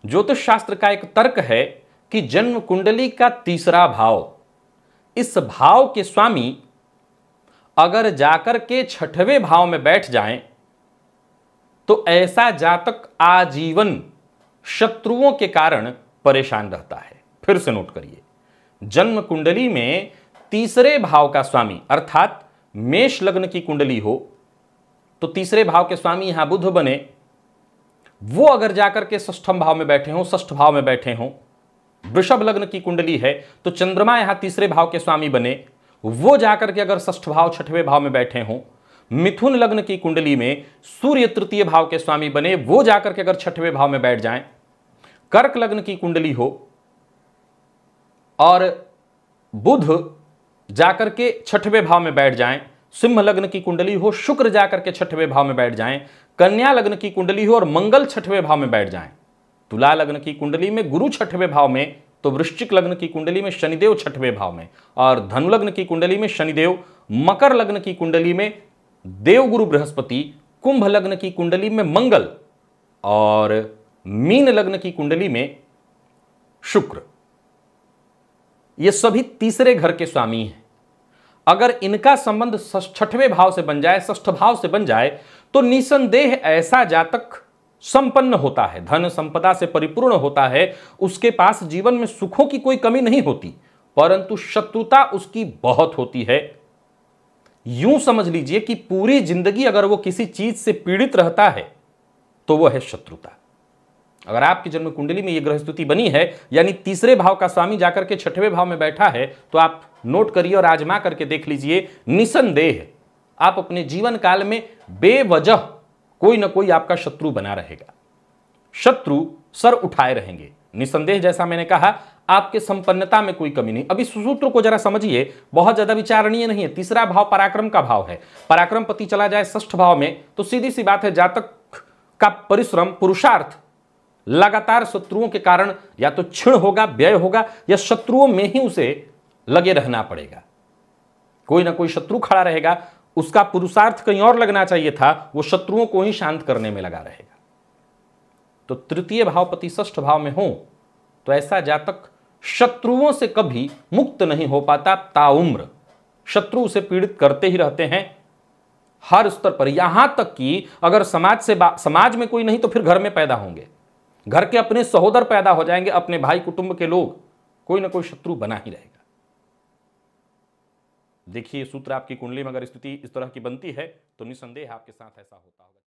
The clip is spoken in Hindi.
ज्योतिष शास्त्र का एक तर्क है कि जन्म कुंडली का तीसरा भाव, इस भाव के स्वामी अगर जाकर के छठवें भाव में बैठ जाएं तो ऐसा जातक आजीवन शत्रुओं के कारण परेशान रहता है। फिर से नोट करिए, जन्म कुंडली में तीसरे भाव का स्वामी अर्थात मेष लग्न की कुंडली हो तो तीसरे भाव के स्वामी यहां बुध बने, वो अगर जाकर के षष्ठम भाव में बैठे हो, षष्ठ भाव में बैठे हो। वृषभ लग्न की कुंडली है तो चंद्रमा यहां तीसरे भाव के स्वामी बने, वो जाकर के अगर षष्ठ भाव छठवें भाव में बैठे हो। मिथुन लग्न की कुंडली में सूर्य तृतीय भाव के स्वामी बने, वो जाकर के अगर छठवें भाव में बैठ जाएं। कर्क लग्न की कुंडली हो और बुध जाकर के छठवें भाव में बैठ जाएं। सिंह लग्न की कुंडली हो, शुक्र जाकर के छठवें भाव में बैठ जाएं। कन्या लग्न की कुंडली हो और मंगल छठवें भाव में बैठ जाएं। तुला लग्न की कुंडली में गुरु छठवें भाव में, तो वृश्चिक लग्न की कुंडली में शनिदेव छठवें भाव में, और धनु लग्न की कुंडली में शनिदेव, मकर लग्न की कुंडली में देवगुरु बृहस्पति, कुंभ लग्न की कुंडली में मंगल और मीन लग्न की कुंडली में शुक्र। ये सभी तीसरे घर के स्वामी हैं। अगर इनका संबंध छठवें भाव से बन जाए, षष्ठ भाव से बन जाए, तो निसंदेह ऐसा जातक संपन्न होता है, धन संपदा से परिपूर्ण होता है, उसके पास जीवन में सुखों की कोई कमी नहीं होती, परंतु शत्रुता उसकी बहुत होती है। यूं समझ लीजिए कि पूरी जिंदगी अगर वो किसी चीज से पीड़ित रहता है तो वो है शत्रुता। अगर आपकी जन्म कुंडली में ये ग्रह स्थिति बनी है, यानी तीसरे भाव का स्वामी जाकर के छठवें भाव में बैठा है, तो आप नोट करिए और आजमा करके देख लीजिए, निसंदेह आप अपने जीवन काल में बेवजह कोई ना कोई आपका शत्रु बना रहेगा। शत्रु सर उठाए रहेंगे। निसंदेह जैसा मैंने कहा, आपके संपन्नता में कोई कमी नहीं। अब इस सूत्र को जरा समझिए, बहुत ज्यादा विचारणीय नहीं है। तीसरा भाव पराक्रम का भाव है। पराक्रम पति चला जाए षष्ठ भाव में तो सीधी सी बात है, जातक का परिश्रम पुरुषार्थ लगातार शत्रुओं के कारण या तो क्षीण होगा, व्यय होगा, या शत्रुओं में ही उसे लगे रहना पड़ेगा। कोई ना कोई शत्रु खड़ा रहेगा, उसका पुरुषार्थ कहीं और लगना चाहिए था, वो शत्रुओं को ही शांत करने में लगा रहेगा। तो तृतीय भावपति षष्ठ भाव में हो तो ऐसा जातक शत्रुओं से कभी मुक्त नहीं हो पाता। ताउम्र शत्रु उसे पीड़ित करते ही रहते हैं हर स्तर पर, यहां तक कि अगर समाज में कोई नहीं तो फिर घर में पैदा होंगे, घर के अपने सहोदर पैदा हो जाएंगे, अपने भाई कुटुंब के लोग, कोई ना कोई शत्रु बना ही रहेगा। देखिए सूत्र आपकी कुंडली में अगर स्थिति इस तरह की बनती है तो निसंदेह आपके साथ ऐसा होता होगा।